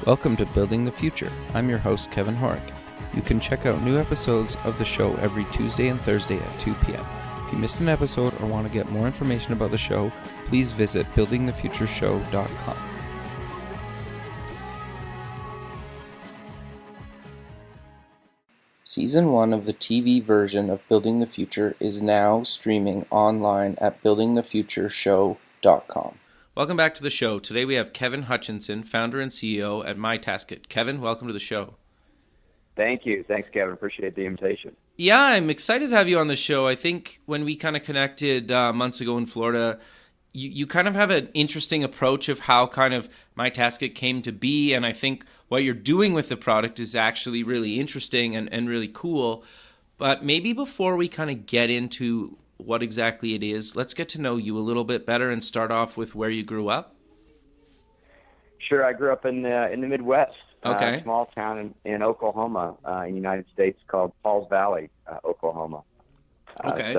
Welcome to Building the Future. I'm your host, Kevin Hutchinson. You can check out new episodes of the show every Tuesday and Thursday at 2 p.m. If you missed an episode or want to get more information about the show, please visit buildingthefutureshow.com. Season 1 of the TV version of Building the Future is now streaming online at buildingthefutureshow.com. Welcome back to the show. Today we have Kevin Hutchinson, founder and CEO at MyTaskit. Kevin, welcome to the show. Thank you. Thanks, Kevin. Appreciate the invitation. Yeah, I'm excited to have you on the show. I think when we kind of connected months ago in Florida, you kind of have an interesting approach of how kind of MyTaskit came to be, and I think what you're doing with the product is actually really interesting and really cool. But maybe before we kind of get into what exactly it is, let's get to know you a little bit better and start off with where you grew up. Sure. I grew up in the Midwest. Okay. A small town in Oklahoma, in the United States called Pauls Valley, Oklahoma. Okay.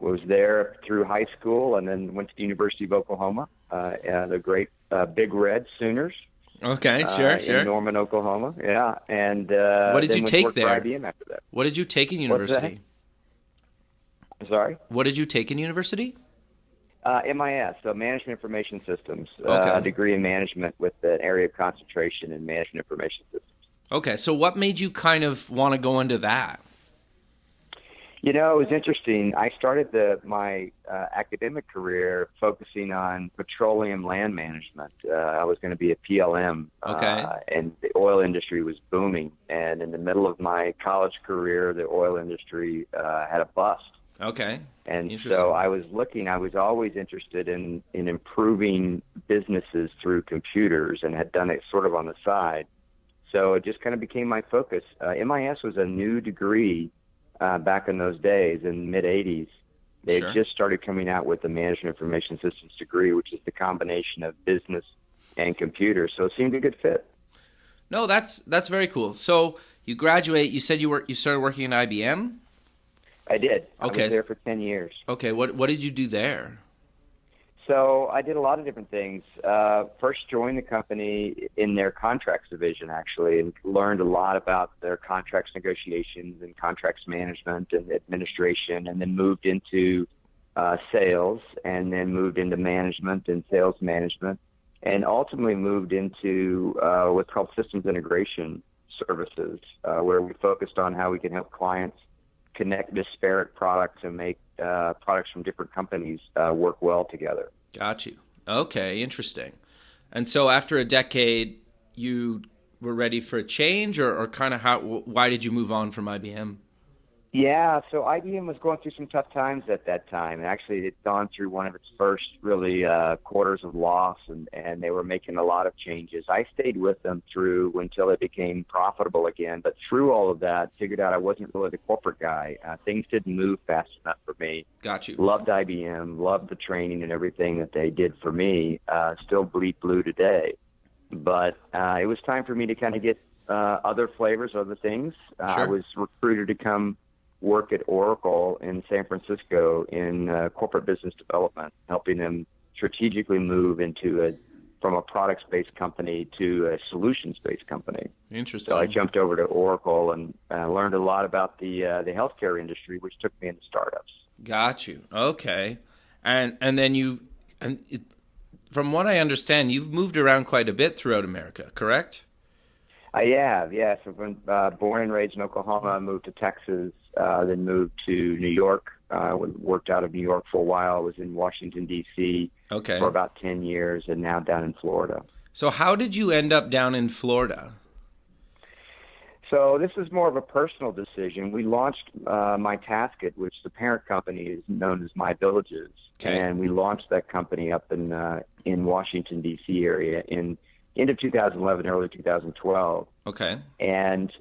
Was there through high school and then went to the University of Oklahoma, and the great Big Red Sooners. Okay, sure. In Norman, Oklahoma. Yeah. And what did you take there? For IBM after that. What did you take in university? Sorry? What did you take in university? MIS, so Management Information Systems, Okay. A degree in management with an area of concentration in Management Information Systems. Okay, so what made you kind of want to go into that? You know, it was interesting. I started my academic career focusing on petroleum land management. I was going to be a PLM, Okay. And the oil industry was booming. And in the middle of my college career, the oil industry had a bust. Okay. And so I was always interested in improving businesses through computers and had done it sort of on the side. So it just kind of became my focus. MIS was a new degree back in those days, in the mid-'80s. They Sure. had just started coming out with the Management Information Systems degree, which is the combination of business and computers. So it seemed a good fit. No, that's very cool. So you graduate, you said you started working at IBM? I did. Okay. I was there for 10 years. Okay, what did you do there? So I did a lot of different things. First joined the company in their contracts division, actually, and learned a lot about their contracts negotiations and contracts management and administration, and then moved into sales, and then moved into management and sales management, and ultimately moved into what's called systems integration services, where we focused on how we can help clients connect disparate products and make products from different companies work well together. Got you. Okay, interesting. And so after a decade, you were ready for a change, or kind of why did you move on from IBM? Yeah, so IBM was going through some tough times at that time. And actually, it had gone through one of its first really quarters of loss, and they were making a lot of changes. I stayed with them until it became profitable again. But through all of that, figured out I wasn't really the corporate guy. Things didn't move fast enough for me. Got you. Loved IBM, loved the training and everything that they did for me. Still bleed blue today. But it was time for me to kind of get other flavors, other things. Sure. I was recruited to come work at Oracle in San Francisco in corporate business development, helping them strategically move from a products-based company to a solutions-based company. Interesting. So I jumped over to Oracle and learned a lot about the healthcare industry, which took me into startups. Got you. Okay. And then from what I understand, you've moved around quite a bit throughout America, correct? I have, yes. I've been born and raised in Oklahoma. I moved to Texas, then moved to New York. Worked out of New York for a while. I was in Washington, D.C. Okay. For about 10 years, and now down in Florida. So how did you end up down in Florida? So this is more of a personal decision. We launched MyTaskit, which the parent company is known as My Villages. Okay. And we launched that company up in Washington, D.C. area in end of 2011, early 2012. Okay. And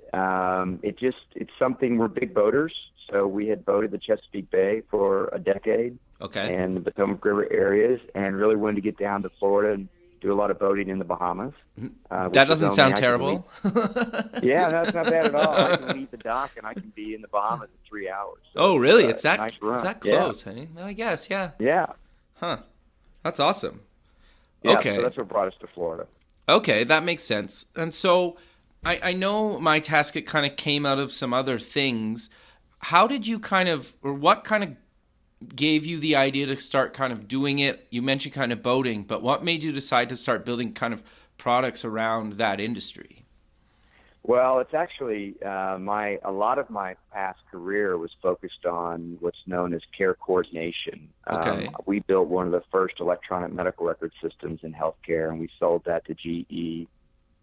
it's something, we're big boaters. So we had boated the Chesapeake Bay for a decade. Okay. And the Potomac River areas, and really wanted to get down to Florida and do a lot of boating in the Bahamas. That doesn't sound terrible. Yeah, no, it's not bad at all. I can leave the dock and I can be in the Bahamas in 3 hours. So oh, really? It's that nice run. It's that close, hey? Well, I guess, yeah. Yeah. Huh. That's awesome. Yeah, okay. So that's what brought us to Florida. Okay, that makes sense. And so I know MyTask kind of came out of some other things. How did you kind of, or what kind of gave you the idea to start kind of doing it? You mentioned kind of boating, but what made you decide to start building kind of products around that industry? Well, it's actually a lot of my past career was focused on what's known as care coordination. Okay. We built one of the first electronic medical record systems in healthcare, and we sold that to GE.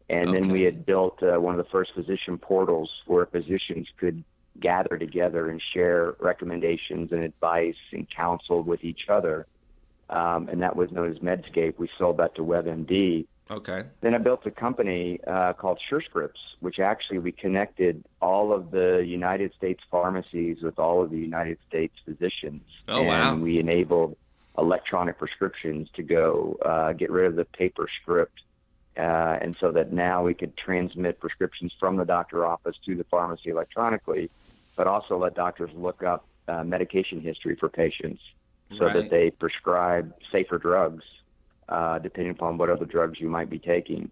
And then we Okay. had built one of the first physician portals where physicians could gather together and share recommendations and advice and counsel with each other. And that was known as Medscape. We sold that to WebMD. Okay. Then I built a company called Surescripts, which actually we connected all of the United States pharmacies with all of the United States physicians. Oh, wow. And we enabled electronic prescriptions to go get rid of the paper script. And so that now we could transmit prescriptions from the doctor office to the pharmacy electronically, but also let doctors look up medication history for patients so Right. that they prescribe safer drugs depending upon what other drugs you might be taking.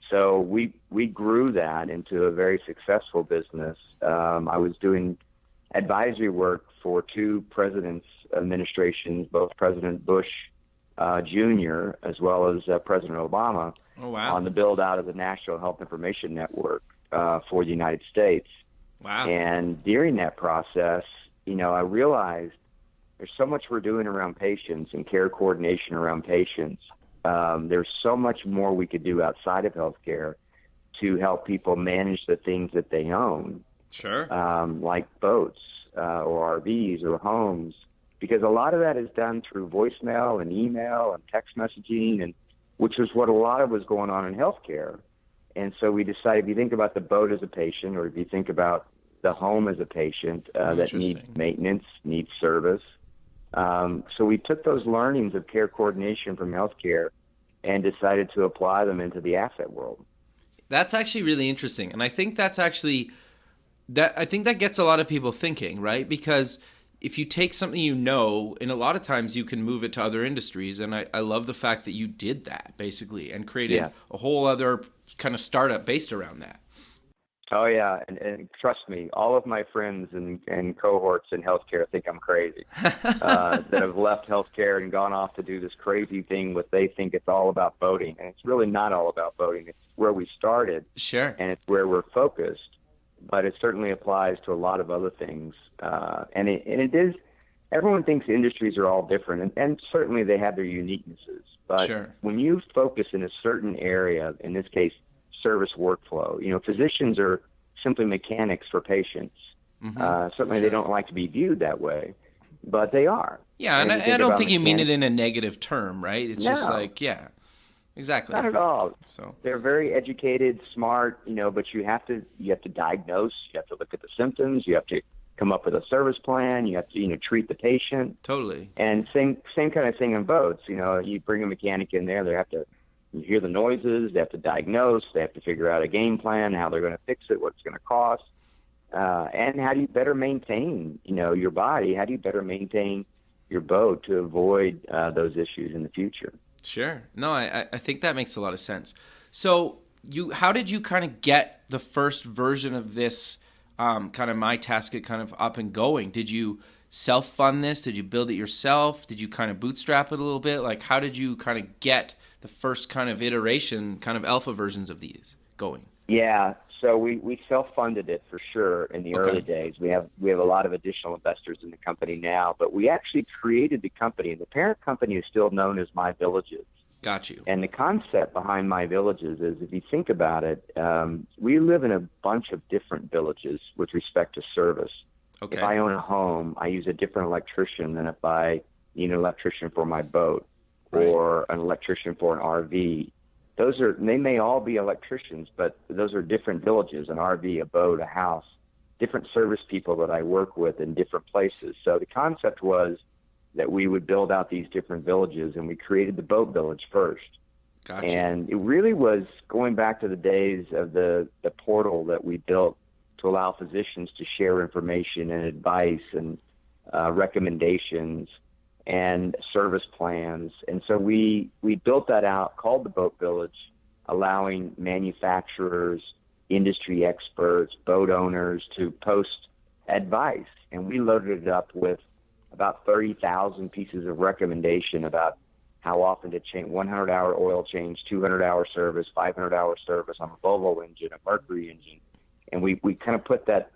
So we grew that into a very successful business. I was doing advisory work for two presidents' administrations, both President Bush Jr. as well as President Obama, Oh, wow. on the build out of the National Health Information Network for the United States. Wow. And during that process, I realized there's so much we're doing around patients and care coordination around patients. There's so much more we could do outside of healthcare to help people manage the things that they own, Sure. like boats or RVs or homes, because a lot of that is done through voicemail and email and text messaging, and which is what a lot of was going on in healthcare. And so we decided, if you think about the boat as a patient, or if you think about the home as a patient that needs Interesting. maintenance, needs service. So we took those learnings of care coordination from healthcare and decided to apply them into the asset world. That's actually really interesting. And I think that's actually I think that gets a lot of people thinking, right? Because if you take something and a lot of times you can move it to other industries. And I love the fact that you did that basically and created a whole other kind of startup based around that. Oh, yeah. And trust me, all of my friends and cohorts in healthcare think I'm crazy that have left healthcare and gone off to do this crazy thing what they think it's all about boating. And it's really not all about boating. It's where we started. Sure. And it's where we're focused. But it certainly applies to a lot of other things. And it is, everyone thinks industries are all different. And certainly they have their uniquenesses. But Sure. when you focus in a certain area, in this case, service workflow. Physicians are simply mechanics for patients. Mm-hmm. Certainly, Sure. they don't like to be viewed that way, but they are. Yeah, and if you I think don't about think you mean it mechanics, in a negative term, right? It's just no, like, yeah, exactly. not at all. So, They're very educated, smart, but you have to diagnose, you have to look at the symptoms, you have to come up with a service plan, you have to treat the patient, totally. and same kind of thing in boats. You bring a mechanic in there, they have to. You hear the noises, they have to diagnose, they have to figure out a game plan, how they're going to fix it, what it's going to cost, and how do you better maintain, your body? How do you better maintain your boat to avoid those issues in the future? Sure. No, I think that makes a lot of sense. So how did you kind of get the first version of this kind of MyTaskit kind of up and going? Did you self-fund this? Did you build it yourself? Did you kind of bootstrap it a little bit? Like, how did you kind of get the first kind of iteration, kind of alpha versions of these going? Yeah, so we self-funded it for sure in the early days. We have a lot of additional investors in the company now, but we actually created the company. The parent company is still known as My Villages. Got you. And the concept behind My Villages is, if you think about it, we live in a bunch of different villages with respect to service. Okay. If I own a home, I use a different electrician than if I need an electrician for my boat or an electrician for an RV. They may all be electricians, but those are different villages, an RV, a boat, a house, different service people that I work with in different places. So the concept was that we would build out these different villages, and we created the boat village first. Gotcha. And it really was going back to the days of the portal that we built to allow physicians to share information and advice and recommendations and service plans. And so we built that out, called the Boat Village, allowing manufacturers, industry experts, boat owners to post advice. And we loaded it up with about 30,000 pieces of recommendation about how often to change 100-hour oil change, 200-hour service, 500-hour service on a Volvo engine, a Mercury engine. And we kind of put that,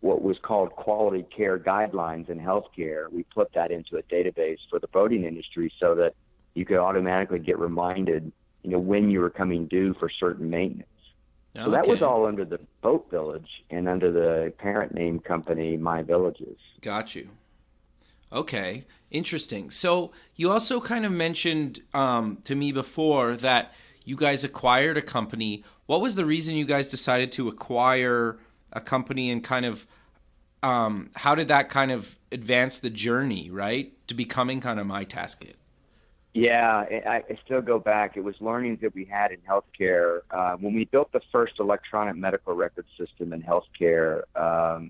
what was called quality care guidelines in healthcare, we put that into a database for the boating industry so that you could automatically get reminded, when you were coming due for certain maintenance. So that was all under the Boat Village and under the parent name company, My Villages. Got you. Okay, interesting. So you also kind of mentioned to me before that you guys acquired a company. What was the reason you guys decided to acquire a company, and kind of how did that kind of advance the journey, right, to becoming kind of MyTaskit? Yeah, I still go back. It was learnings that we had in healthcare. When we built the first electronic medical record system in healthcare,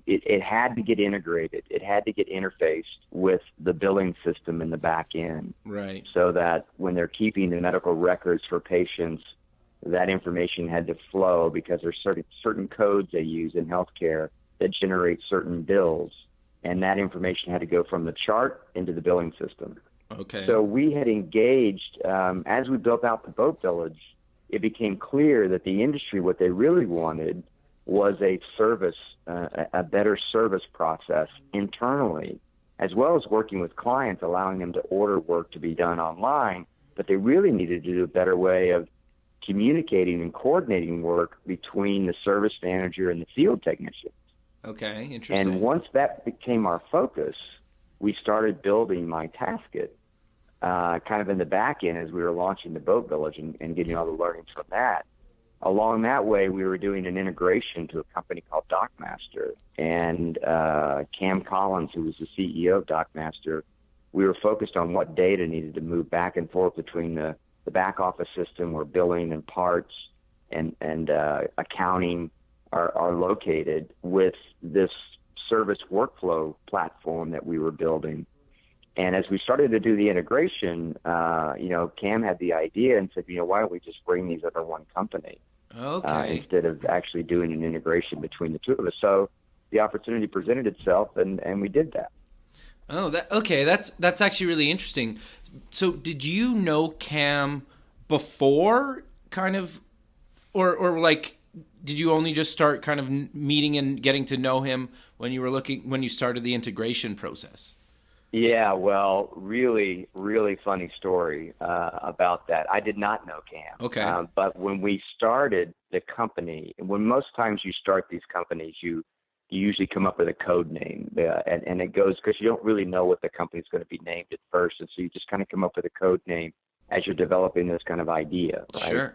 it had to get integrated. It had to get interfaced with the billing system in the back end. Right. So that when they're keeping the medical records for patients, that information had to flow because there's certain codes they use in healthcare that generate certain bills. And that information had to go from the chart into the billing system. Okay. So we had engaged, as we built out the Boat Village, it became clear that the industry, what they really wanted was a service, a better service process internally, as well as working with clients, allowing them to order work to be done online. But they really needed to do a better way of communicating and coordinating work between the service manager and the field technicians. Okay, interesting. And once that became our focus, we started building MyTaskit, kind of in the back end as we were launching the Boat Village and getting all the learnings from that. Along that way, we were doing an integration to a company called DocMaster. And Cam Collins, who was the CEO of DocMaster, we were focused on what data needed to move back and forth between the back office system where billing and parts and accounting are located with this service workflow platform that we were building. And as we started to do the integration, Cam had the idea and said, why don't we just bring these under one company? Okay. Instead of actually doing an integration between the two of us. So the opportunity presented itself, and we did that. Oh, that's actually really interesting. So did you know Cam before kind of, or like, did you only just start kind of meeting and getting to know him when you started the integration process? Yeah, well, really, really funny story about that. I did not know Cam. Okay. But when we started the company, when most times you start these companies, you usually come up with a code name. And it goes because you don't really know what the company's going to be named at first. And so you just kind of come up with a code name as you're developing this kind of idea, right? Sure.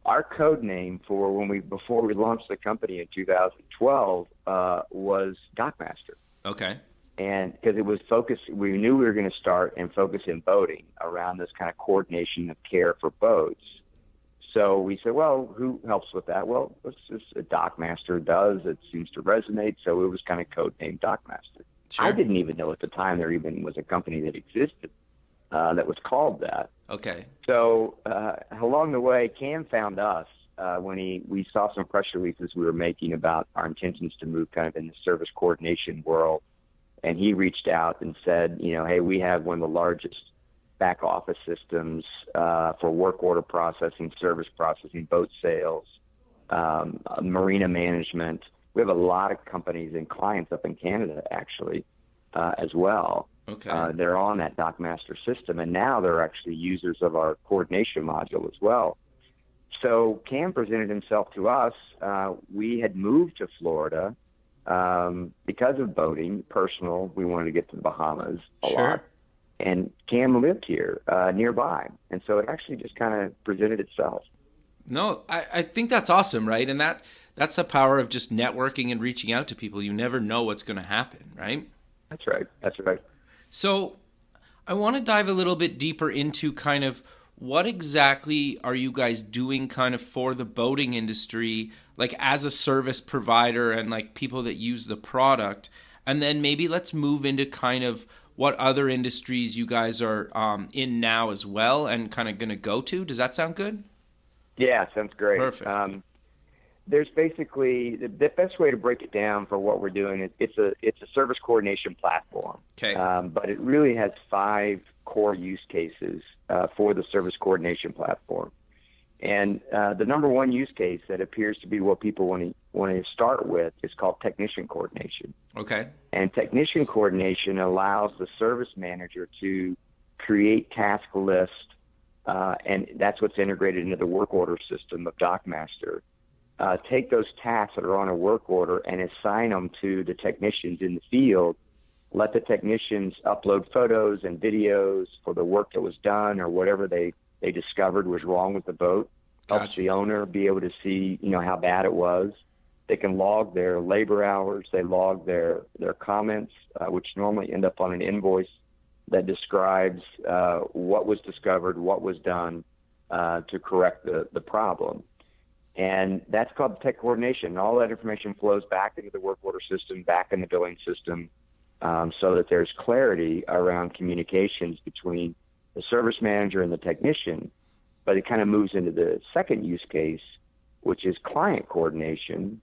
Our code name before we launched the company in 2012 was DocMaster. Okay. And because it was focused, we knew we were going to start and focus in boating around this kind of coordination of care for boats. So we said, well, who helps with that? Well, what's this a DocMaster does? It seems to resonate. So it was kind of codenamed DocMaster. Sure. I didn't even know at the time there even was a company that existed that was called that. Okay. So along the way, Cam found us when we saw some press releases we were making about our intentions to move kind of in the service coordination world. And he reached out and said, hey, we have one of the largest back office systems for work order processing, service processing, boat sales, marina management. We have a lot of companies and clients up in Canada, actually, as well. Okay. They're on that DocMaster system, and now they're actually users of our coordination module as well. So Cam presented himself to us. We had moved to Florida because of boating, personal. We wanted to get to the Bahamas a lot. And Cam lived here nearby. And so it actually just kind of presented itself. No, I think that's awesome, right? And that's the power of just networking and reaching out to people. You never know what's going to happen, right? That's right. That's right. So I want to dive a little bit deeper into kind of what exactly are you guys doing kind of for the boating industry, like as a service provider and like people that use the product? And then maybe let's move into kind of what other industries you guys are in now as well and kind of going to go to. Does that sound good? Yeah, sounds great. Perfect. There's basically the best way to break it down for what we're doing is it's a service coordination platform. Okay. But it really has 5 core use cases for the service coordination platform. And the number one use case that appears to be what people want to start with is called technician coordination. Okay. And technician coordination allows the service manager to create task lists, and that's what's integrated into the work order system of DocMaster. Take those tasks that are on a work order and assign them to the technicians in the field. Let the technicians upload photos and videos for the work that was done or whatever they discovered was wrong with the boat. Helps the owner be able to see, how bad it was. They can log their labor hours. They log their comments, which normally end up on an invoice that describes what was discovered, what was done to correct the problem. And that's called tech coordination. All that information flows back into the work order system, back in the billing system, so that there's clarity around communications between the service manager and the technician. But it kind of moves into the second use case, which is client coordination.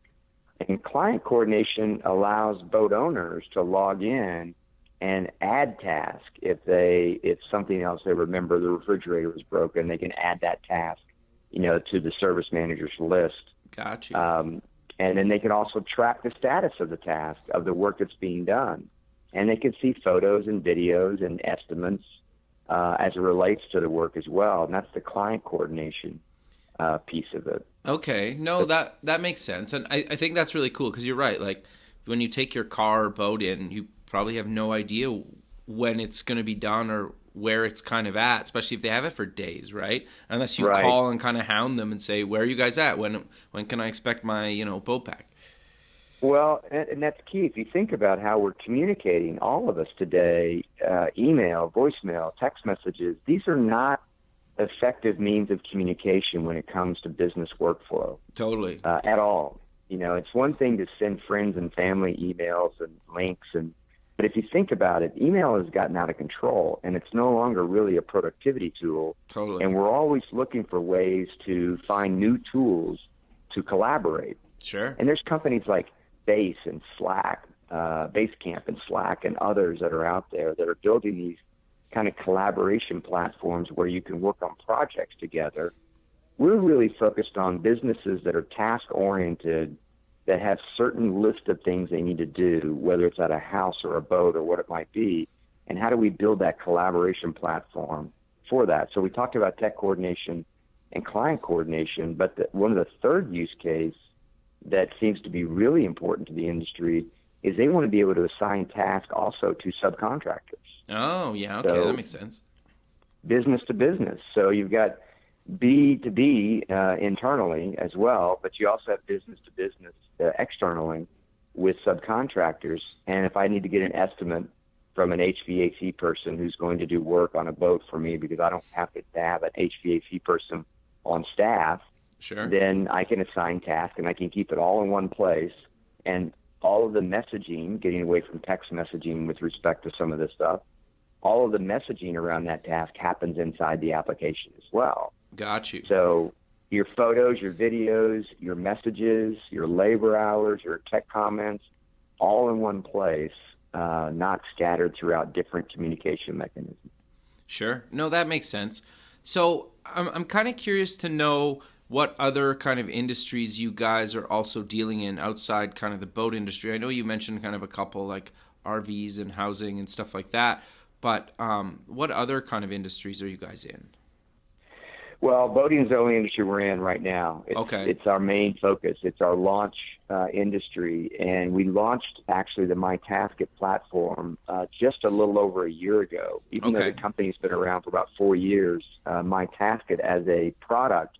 And client coordination allows boat owners to log in and add task. If something else they remember, the refrigerator was broken, they can add that task, to the service manager's list. Gotcha. And then they can also track the status of the task, of the work that's being done. And they can see photos and videos and estimates as it relates to the work as well. And that's the client coordination piece of it. Okay. No, that makes sense. And I think that's really cool because you're right. Like when you take your car or boat in, you probably have no idea when it's going to be done or where it's kind of at, especially if they have it for days, right? Unless you call and kind of hound them and say, where are you guys at? When can I expect my, boat back? Well, and that's key. If you think about how we're communicating, all of us today, email, voicemail, text messages, these are not effective means of communication when it comes to business workflow. Totally. At all. It's one thing to send friends and family emails and links, but if you think about it, email has gotten out of control, and it's no longer really a productivity tool. Totally. And we're always looking for ways to find new tools to collaborate. Sure. And there's companies like Base and Slack, Basecamp and Slack and others that are out there that are building these kind of collaboration platforms where you can work on projects together. We're really focused on businesses that are task-oriented, that have certain list of things they need to do, whether it's at a house or a boat or what it might be, and how do we build that collaboration platform for that? So we talked about tech coordination and client coordination, but one of the third use case that seems to be really important to the industry is they want to be able to assign tasks also to subcontractors. Oh, yeah, okay, So, that makes sense. Business to business. So you've got B2B internally as well, but you also have business to business externally with subcontractors. And if I need to get an estimate from an HVAC person who's going to do work on a boat for me because I don't have to have an HVAC person on staff, sure, then I can assign tasks and I can keep it all in one place. And all of the messaging, getting away from text messaging with respect to some of this stuff, all of the messaging around that task happens inside the application as well. Got you. So your photos, your videos, your messages, your labor hours, your tech comments, all in one place, not scattered throughout different communication mechanisms. Sure. No, that makes sense. So I'm kind of curious to know what other kind of industries you guys are also dealing in outside kind of the boat industry. I know you mentioned kind of a couple like RVs and housing and stuff like that, but what other kind of industries are you guys in? Well, boating is the only industry we're in right now. It's our main focus. It's our launch industry, and we launched actually the MyTaskit platform just a little over a year ago. Even though the company's been around for about 4 years, MyTaskit as a product,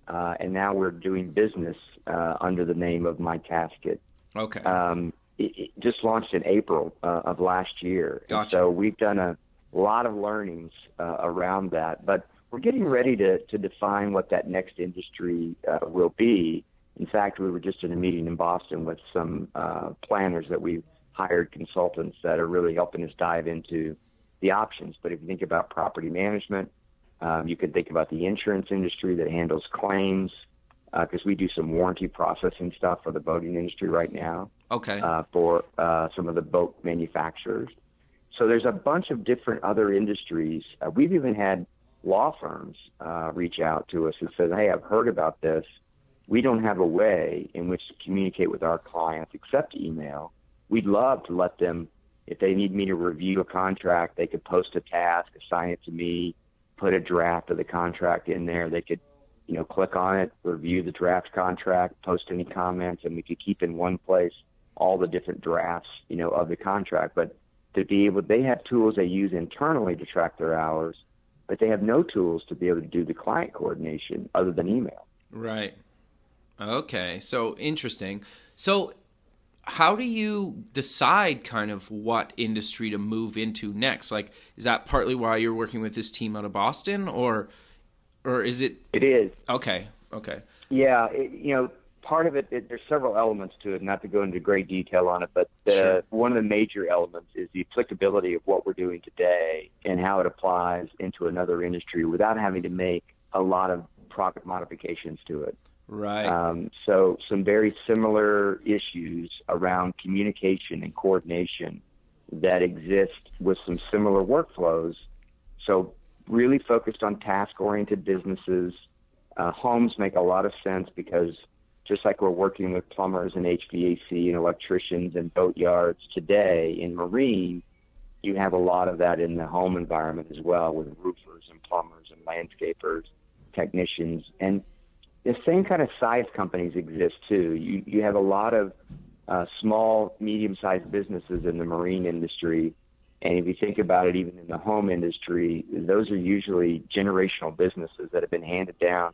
and now we're doing business under the name of MyTaskit. Okay. It just launched in April of last year. Gotcha. And so we've done a lot of learnings around that, but we're getting ready to define what that next industry will be. In fact, we were just in a meeting in Boston with some planners that we've hired, consultants that are really helping us dive into the options. But if you think about property management, You could think about the insurance industry that handles claims, because we do some warranty processing stuff for the boating industry right now. Okay. For some of the boat manufacturers. So there's a bunch of different other industries. We've even had law firms reach out to us and said, hey, I've heard about this. We don't have a way in which to communicate with our clients except email. We'd love to let them, if they need me to review a contract, they could post a task, assign it to me, put a draft of the contract in there. They could, click on it, review the draft contract, post any comments, and we could keep in one place all the different drafts, of the contract. But to be able, they have tools they use internally to track their hours, but they have no tools to be able to do the client coordination other than email. Right. Okay. So interesting. So how do you decide kind of what industry to move into next? Like, is that partly why you're working with this team out of Boston, or is it? It is. Okay. Yeah. Part of it, there's several elements to it, not to go into great detail on it, but Sure. One of the major elements is the applicability of what we're doing today and how it applies into another industry without having to make a lot of product modifications to it. Right. So some very similar issues around communication and coordination that exist with some similar workflows. So really focused on task-oriented businesses. Homes make a lot of sense because just like we're working with plumbers and HVAC and electricians and boat yards today in marine, you have a lot of that in the home environment as well with roofers and plumbers and landscapers, technicians. And the same kind of size companies exist too. You have a lot of small, medium-sized businesses in the marine industry. And if you think about it, even in the home industry, those are usually generational businesses that have been handed down,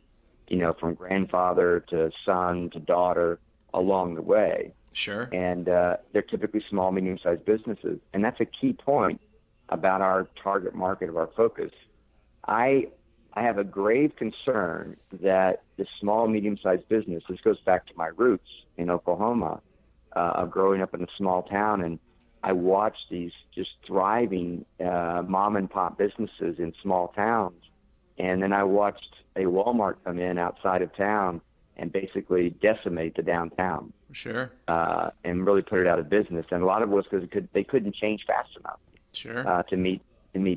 from grandfather to son to daughter along the way. Sure. And they're typically small, medium-sized businesses. And that's a key point about our target market of our focus. I have a grave concern that the small, medium-sized business, this goes back to my roots in Oklahoma, of growing up in a small town, and I watched these just thriving mom-and-pop businesses in small towns. And then I watched a Walmart come in outside of town and basically decimate the downtown. Sure. And really put it out of business. And a lot of it was because they couldn't change fast enough. Sure. To meet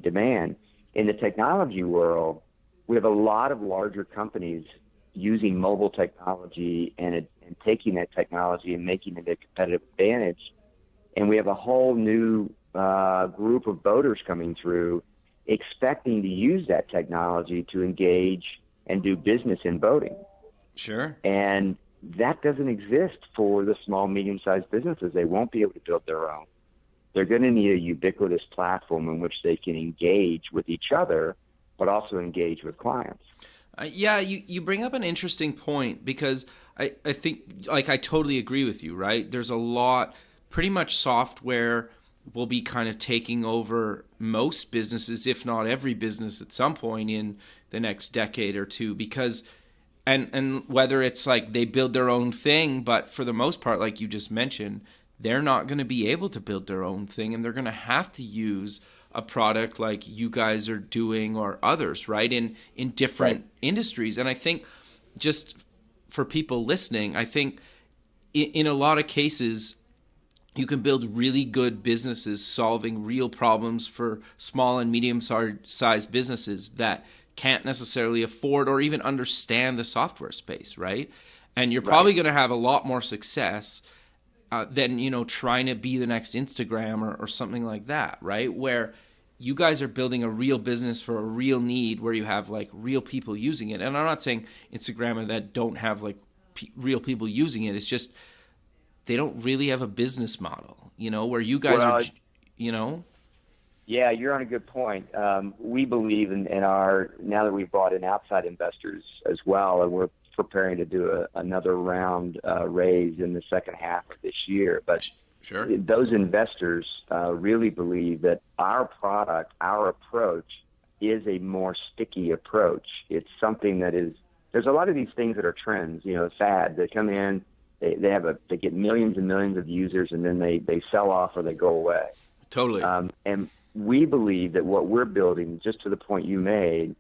demand. In the technology world, we have a lot of larger companies using mobile technology and taking that technology and making it a competitive advantage. And we have a whole new group of boaters coming through expecting to use that technology to engage and do business in boating. Sure. And that doesn't exist for the small, medium-sized businesses. They won't be able to build their own. They're going to need a ubiquitous platform in which they can engage with each other, but also engage with clients. Yeah, you bring up an interesting point because I think, like, I totally agree with you, right? There's a lot, pretty much software will be kind of taking over most businesses, if not every business at some point in the next decade or two, because and whether it's like they build their own thing, but for the most part, like you just mentioned, they're not going to be able to build their own thing, and they're going to have to use a product like you guys are doing or others, right, in different industries. And I think, just for people listening, I think in a lot of cases, you can build really good businesses solving real problems for small and medium-sized businesses that can't necessarily afford or even understand the software space, right? And you're probably going to have a lot more success than, trying to be the next Instagram or something like that, right? Where you guys are building a real business for a real need where you have, like, real people using it. And I'm not saying Instagram that don't have, like, real people using it. It's just they don't really have a business model, where you guys are, Yeah, you're on a good point. We believe in now that we've brought in outside investors as well, and we're preparing to do another round raise in the second half of this year. But sure, those investors really believe that our product, our approach, is a more sticky approach. It's something that there's a lot of these things that are trends, fads. They come in, they get millions and millions of users, and then they sell off or they go away. Totally. And we believe that what we're building, just to the point you made,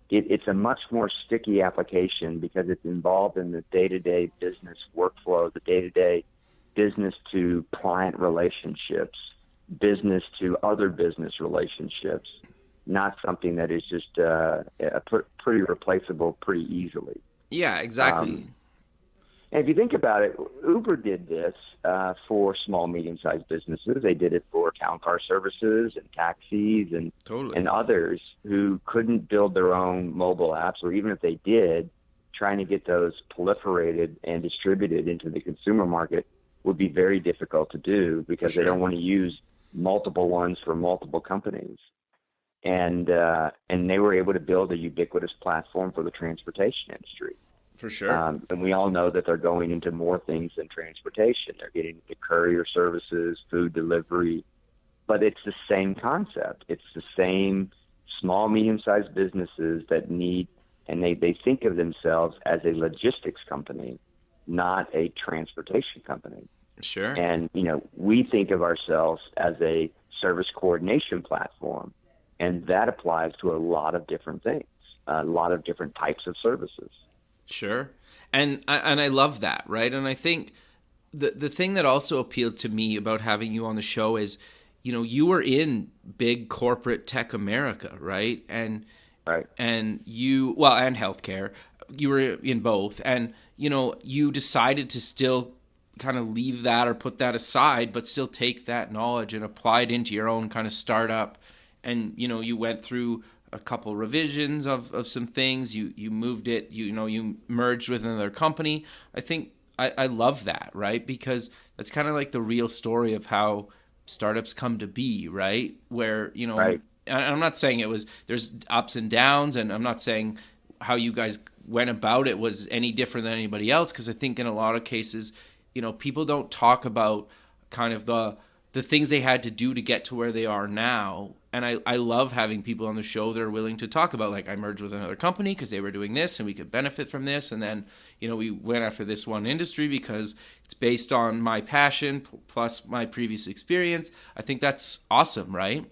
it's a much more sticky application because it's involved in the day-to-day business workflow, the day-to-day business to client relationships, business to other business relationships, not something that is just pretty replaceable pretty easily. Yeah, exactly. And if you think about it, Uber did this for small, medium-sized businesses. They did it for town car services and taxis and others who couldn't build their own mobile apps, or even if they did, trying to get those proliferated and distributed into the consumer market would be very difficult to do because they don't want to use multiple ones for multiple companies. And they were able to build a ubiquitous platform for the transportation industry. For sure. And we all know that they're going into more things than transportation. They're getting into courier services, food delivery, but it's the same concept. It's the same small, medium-sized businesses that need, and they think of themselves as a logistics company, not a transportation company. Sure. And, we think of ourselves as a service coordination platform, and that applies to a lot of different things, a lot of different types of services. Sure. And I love that, right? And I think the thing that also appealed to me about having you on the show is, you were in big corporate tech America, right? And and and healthcare. You were in both. And, you decided to still kind of leave that or put that aside, but still take that knowledge and apply it into your own kind of startup. And, you went through a couple revisions of some things. You moved it, you merged with another company. I think I love that, right? Because that's kind of like the real story of how startups come to be, right? Where, I'm not saying there's ups and downs, and I'm not saying how you guys went about it was any different than anybody else, because I think in a lot of cases, people don't talk about kind of the things they had to do to get to where they are now. And I love having people on the show that are willing to talk about, like, I merged with another company because they were doing this and we could benefit from this. And then, we went after this one industry because it's based on my passion plus my previous experience. I think that's awesome, right?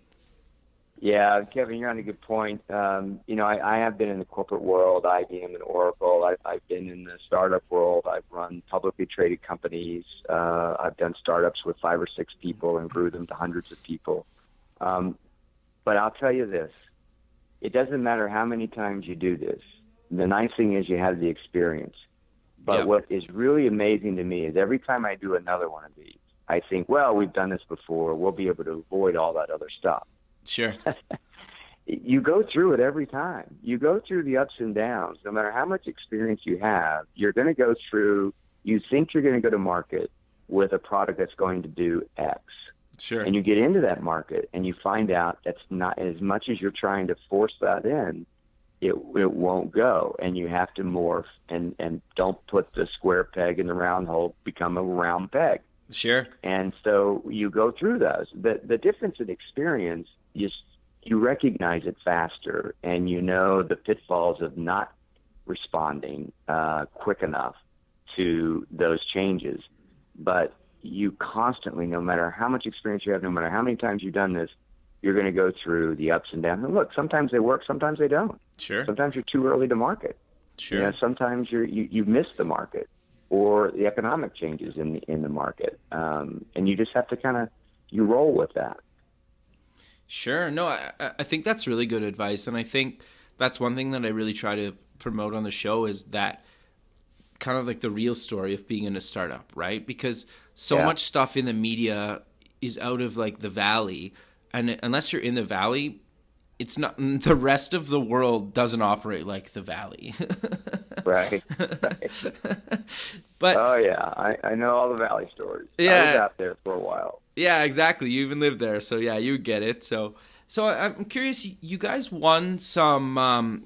Yeah, Kevin, you're on a good point. I have been in the corporate world, IBM and Oracle. I've been in the startup world. I've run publicly traded companies. I've done startups with 5 or 6 people and grew them to hundreds of people. But I'll tell you this, it doesn't matter how many times you do this. The nice thing is you have the experience. But what is really amazing to me is every time I do another one of these, I think, well, we've done this before. We'll be able to avoid all that other stuff. Sure. You go through it every time. You go through the ups and downs. No matter how much experience you have, you're going to go through, you think you're going to go to market with a product that's going to do X. Sure. And you get into that market and you find out that's not, as much as you're trying to force that in, it won't go. And you have to morph and don't put the square peg in the round hole, become a round peg. Sure. And so you go through those. The difference in experience is you recognize it faster, and the pitfalls of not responding quick enough to those changes. But you constantly, no matter how much experience you have, no matter how many times you've done this, you're going to go through the ups and downs. And look, sometimes they work, sometimes they don't. Sure. Sometimes you're too early to market. Sure. Sometimes you miss the market, or the economic changes in the market, and you just have to you roll with that. Sure. No, I think that's really good advice, and I think that's one thing that I really try to promote on the show is that kind of like the real story of being in a startup, right? Because so much stuff in the media is out of like the valley, and unless you're in the valley, it's not, the rest of the world doesn't operate like the valley. Right. But oh yeah, I know all the valley stories. Yeah, I was out there for a while. Yeah, exactly. You even lived there, so yeah, you get it. So I'm curious. You guys won some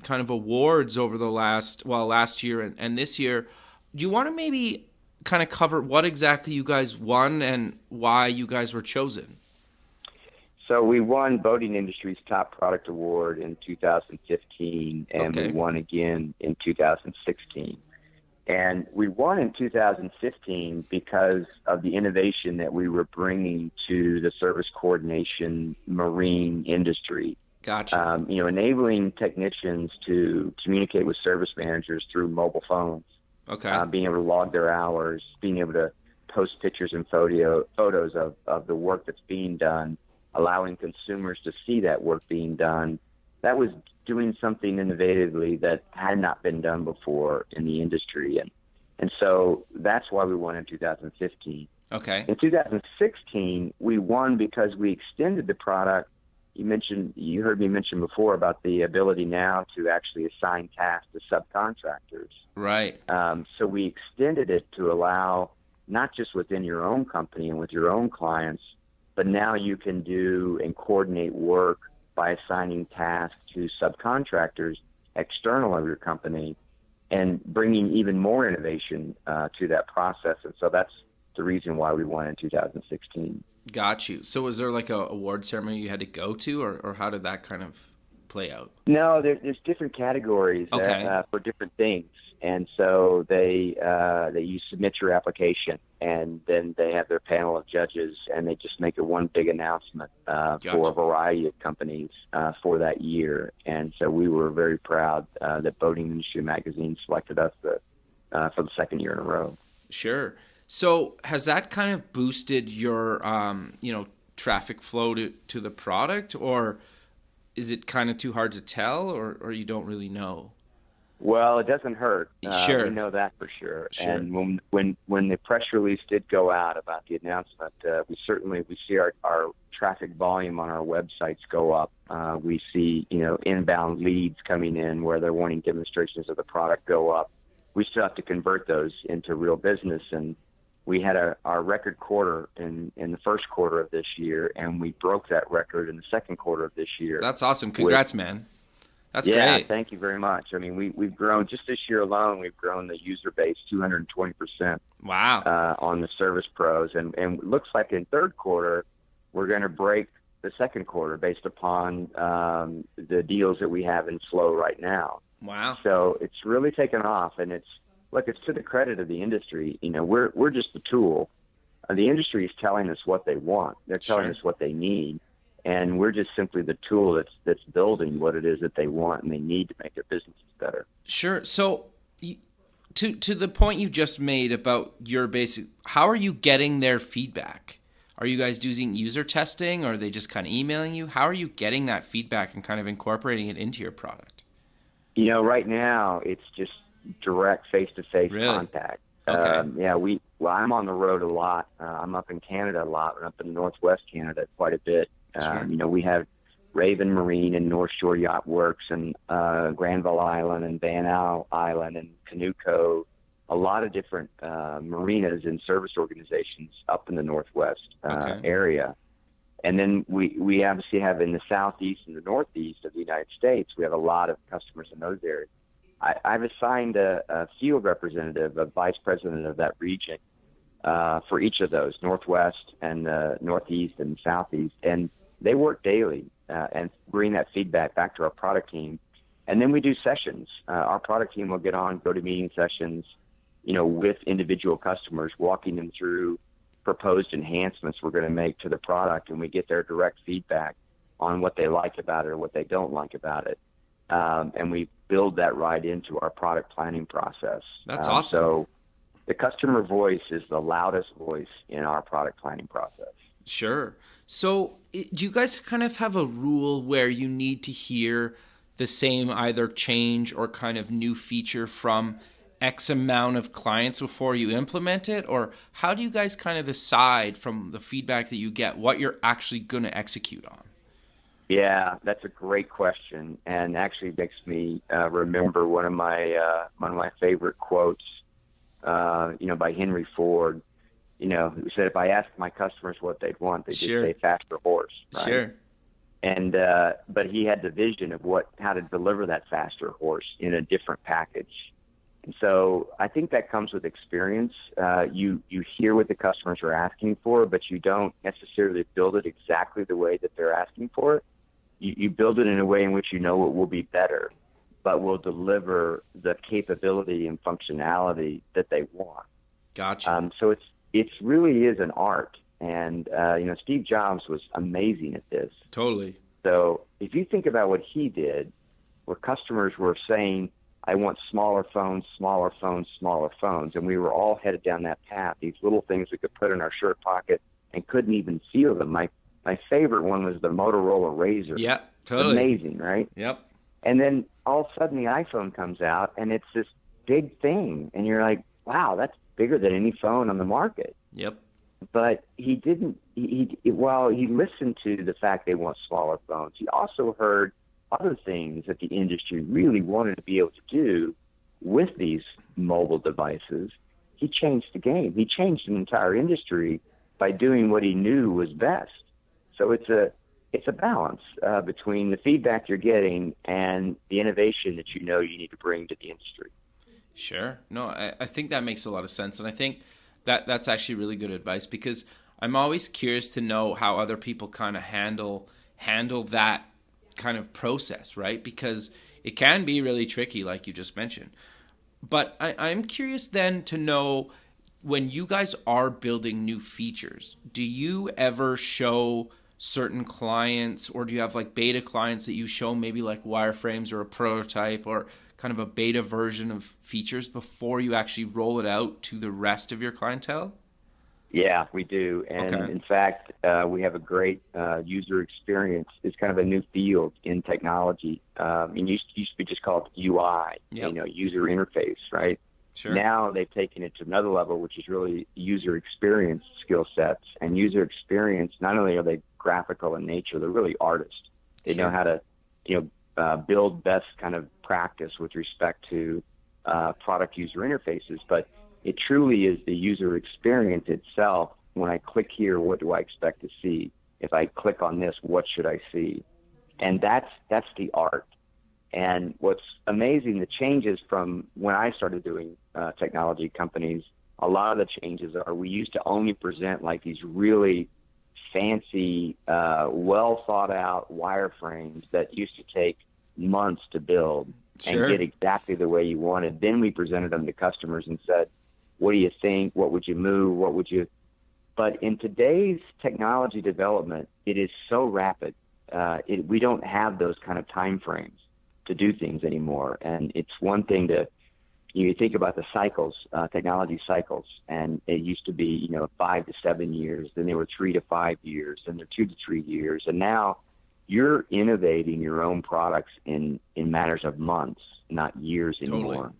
kind of awards over the last year and this year. Do you want to maybe kind of cover what exactly you guys won and why you guys were chosen? So we won Boating Industry's Top Product Award in 2015, and we won again in 2016. And we won in 2015 because of the innovation that we were bringing to the service coordination marine industry. Gotcha. Enabling technicians to communicate with service managers through mobile phones, Okay. being able to log their hours, being able to post pictures and photos of the work that's being done, allowing consumers to see that work being done. That was doing something innovatively that had not been done before in the industry. And so that's why we won in 2015. Okay. In 2016, we won because we extended the product. You heard me mention before about the ability now to actually assign tasks to subcontractors. Right. So we extended it to allow not just within your own company and with your own clients, but now you can do and coordinate work by assigning tasks to subcontractors external of your company and bringing even more innovation to that process. And so that's the reason why we won in 2016. Got you. So was there like a award ceremony you had to go to, or how did that kind of play out? No, there's different categories for different things. And so you submit your application, and then they have their panel of judges, and they just make one big announcement for a variety of companies for that year. And so we were very proud that Boating Industry Magazine selected us for the second year in a row. Sure. So has that kind of boosted your, traffic flow to the product, or is it kind of too hard to tell, or you don't really know? Well, it doesn't hurt. Sure. We know that for sure. Sure. And when the press release did go out about the announcement, we see our traffic volume on our websites go up. We see inbound leads coming in where they're wanting demonstrations of the product go up. We still have to convert those into real business, and we had our record quarter in the first quarter of this year, and we broke that record in the second quarter of this year. That's awesome. Congrats, man. That's great. Yeah, thank you very much. I mean, we've grown, just this year alone, we've grown the user base 220%. Wow. On the service pros. And it looks like in third quarter, we're going to break the second quarter based upon the deals that we have in flow right now. Wow. So it's really taken off, and it's to the credit of the industry. We're just the tool. The industry is telling us what they want. They're telling us what they need. And we're just simply the tool that's building what it is that they want and they need to make their businesses better. Sure. So to the point you just made about your basic, how are you getting their feedback? Are you guys using user testing, or are they just kind of emailing you? How are you getting that feedback and kind of incorporating it into your product? Right now it's just direct face-to-face contact. Okay. I'm on the road a lot. I'm up in Canada a lot. I'm up in Northwest Canada quite a bit. Sure. We have Raven Marine and North Shore Yacht Works and Granville Island and Van Al Island and Canoe Cove, a lot of different marinas and service organizations up in the Northwest area. And then we obviously have in the Southeast and the Northeast of the United States, we have a lot of customers in those areas. I've assigned a field representative, a vice president of that region, for each of those, Northwest and Northeast and Southeast. And they work daily and bring that feedback back to our product team. And then we do sessions. Our product team will go to meeting sessions, with individual customers, walking them through proposed enhancements we're going to make to the product, and we get their direct feedback on what they like about it or what they don't like about it. And we build that right into our product planning process. That's awesome. So the customer voice is the loudest voice in our product planning process. Sure. So do you guys kind of have a rule where you need to hear the same either change or kind of new feature from X amount of clients before you implement it? Or how do you guys kind of decide from the feedback that you get what you're actually going to execute on? Yeah, that's a great question, and actually makes me remember one of my favorite quotes, by Henry Ford. Who said, "If I asked my customers what they'd want, they'd just say faster horse." Right? Sure. And but he had the vision of how to deliver that faster horse in a different package. And so I think that comes with experience. You hear what the customers are asking for, but you don't necessarily build it exactly the way that they're asking for it. You build it in a way in which it will be better, but will deliver the capability and functionality that they want. Gotcha. So it really is an art. And, Steve Jobs was amazing at this. Totally. So if you think about what he did, where customers were saying, I want smaller phones, smaller phones, smaller phones, and we were all headed down that path, these little things we could put in our shirt pocket and couldn't even feel them. My favorite one was the Motorola Razr. Yeah, totally. Amazing, right? Yep. And then all of a sudden the iPhone comes out, and it's this big thing, and you're like, wow, that's bigger than any phone on the market. Yep. But he didn't, while he listened to the fact they want smaller phones, he also heard other things that the industry really wanted to be able to do with these mobile devices. He changed the game. He changed an entire industry by doing what he knew was best. So it's a balance between the feedback you're getting and the innovation that you know you need to bring to the industry. Sure. No, I think that makes a lot of sense. And I think that's actually really good advice, because I'm always curious to know how other people kind of handle that kind of process, right? Because it can be really tricky, like you just mentioned. But I'm curious then to know, when you guys are building new features, do you ever show certain clients, or do you have like beta clients that you show maybe like wireframes or a prototype or kind of a beta version of features before you actually roll it out to the rest of your clientele? Yeah, we do. And Okay. in fact, we have a great user experience. It's kind of a new field in technology. It used to be just called UI, Yep. User interface, right? Sure. Now they've taken it to another level, which is really user experience skill sets. And user experience, not only are they graphical in nature, they're really artists. They know how to, build best kind of practice with respect to product user interfaces. But it truly is the user experience itself. When I click here, what do I expect to see? If I click on this, what should I see? And that's the art. And what's amazing, the changes from when I started doing technology companies, a lot of the changes are, we used to only present like these really fancy, well thought out wireframes that used to take months to build Sure. and get exactly the way you wanted. Then we presented them to customers and said, what do you think? What would you move? What would you? But in today's technology development, it is so rapid. We don't have those kind of time frames to do things anymore. And it's one thing you think about the cycles, technology cycles, and it used to be, 5 to 7 years. Then they were 3 to 5 years. Then they're 2 to 3 years. And now you're innovating your own products in matters of months, not years anymore. Totally.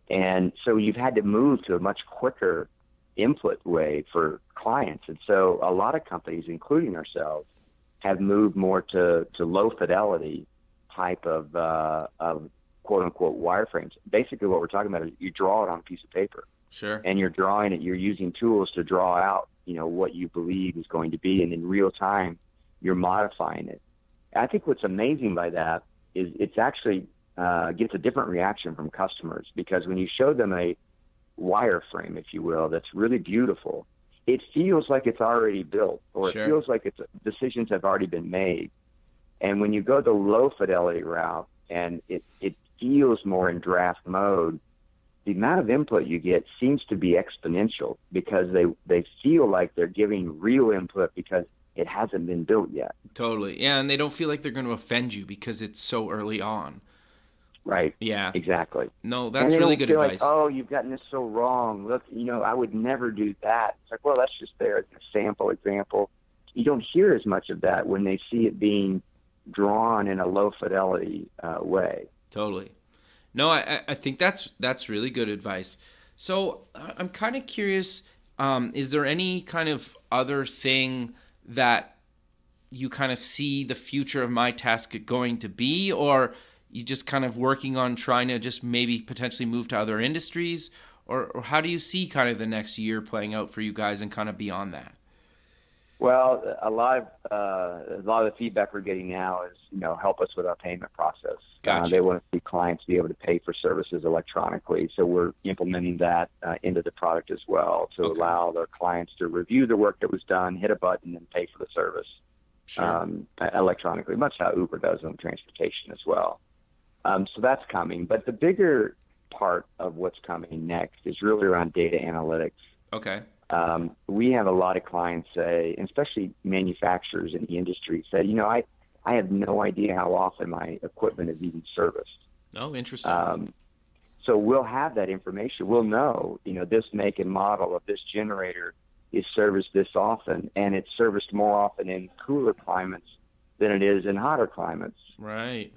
And so you've had to move to a much quicker input way for clients. And so a lot of companies, including ourselves, have moved more to low fidelity type of quote unquote wireframes. Basically what we're talking about is you draw it on a piece of paper. Sure. And you're drawing it, you're using tools to draw out, what you believe is going to be, and in real time you're modifying it. I think what's amazing by that is it's actually gets a different reaction from customers, because when you show them a wireframe, if you will, that's really beautiful, it feels like it's already built, or Sure. it feels like decisions have already been made. And when you go the low fidelity route and it feels more in draft mode, the amount of input you get seems to be exponential, because they feel like they're giving real input because it hasn't been built yet. Totally. Yeah, and they don't feel like they're going to offend you because it's so early on. Right. Yeah. Exactly. No, And that's they really don't good feel advice. like, oh, you've gotten this so wrong. Look, I would never do that. It's like, well, that's just there as a sample example. You don't hear as much of that when they see it being drawn in a low fidelity way. Totally. No, I think that's really good advice. So I'm kind of curious, is there any kind of other thing that you kind of see the future of MyTask going to be, or you just kind of working on trying to just maybe potentially move to other industries, or how do you see kind of the next year playing out for you guys and kind of beyond that? Well, a lot of the feedback we're getting now is, help us with our payment process. Gotcha. They want to see clients be able to pay for services electronically, so we're implementing that into the product as well to Okay. allow their clients to review the work that was done, hit a button, and pay for the service Sure. electronically, much how Uber does on transportation as well. So that's coming. But the bigger part of what's coming next is really around data analytics. Okay. We have a lot of clients say, and especially manufacturers in the industry, say, I have no idea how often my equipment is even serviced. Oh, interesting. So we'll have that information. We'll know, this make and model of this generator is serviced this often, and it's serviced more often in cooler climates than it is in hotter climates. Right.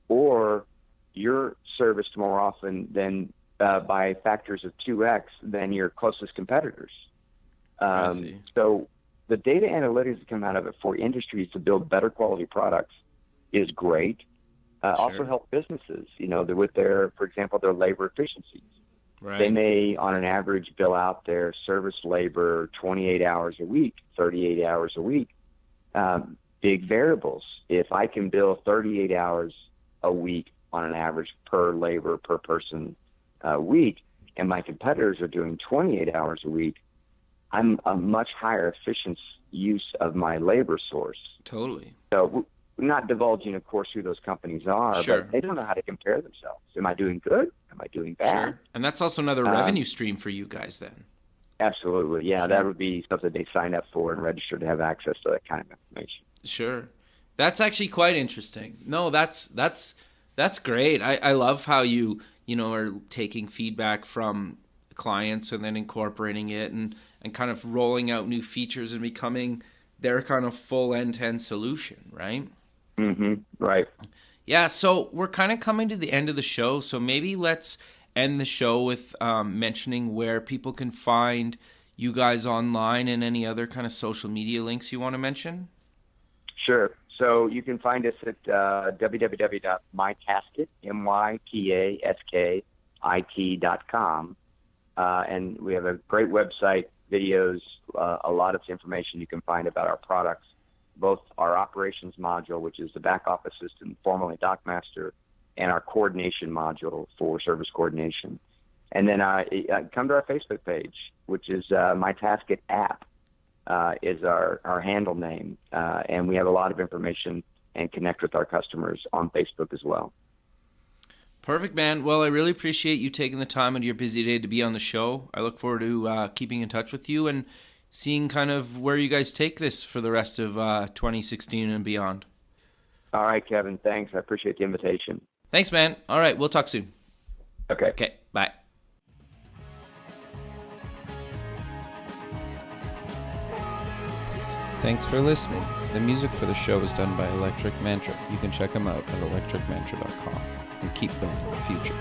Or you're serviced more often than by factors of 2x than your closest competitors. I see. So the data analytics that come out of it for industries to build better quality products is great. Also help businesses, with for example, their labor efficiencies. Right. They may, on an average, bill out their service labor 28 hours a week, 38 hours a week. Big variables. If I can bill 38 hours a week on an average per labor per person a week, and my competitors are doing 28 hours a week, I'm a much higher efficient use of my labor source. Totally. So we're not divulging, of course, who those companies are, Sure. but they don't know how to compare themselves. Am I doing good? Am I doing bad? Sure. And that's also another revenue stream for you guys then. Absolutely. Yeah, Sure. that would be something they sign up for and register to have access to that kind of information. Sure. That's actually quite interesting. No, that's great. I love how you are taking feedback from clients and then incorporating it and kind of rolling out new features and becoming their kind of full end-to-end solution, right? Mm-hmm. Right. Yeah, so we're kind of coming to the end of the show, so maybe let's end the show with mentioning where people can find you guys online and any other kind of social media links you want to mention. Sure. So you can find us at www.mytaskit, mytaskit.com. And we have a great website, videos, a lot of information you can find about our products, both our operations module, which is the back office system, formerly Dockmaster, and our coordination module for service coordination. And then come to our Facebook page, which is MyTaskit app is our handle name. And we have a lot of information and connect with our customers on Facebook as well. Perfect, man. Well, I really appreciate you taking the time out of your busy day to be on the show. I look forward to keeping in touch with you and seeing kind of where you guys take this for the rest of 2016 and beyond. All right, Kevin. Thanks. I appreciate the invitation. Thanks, man. All right. We'll talk soon. Okay. Bye. Thanks for listening. The music for the show is done by Electric Mantra. You can check them out at electricmantra.com and keep building the future.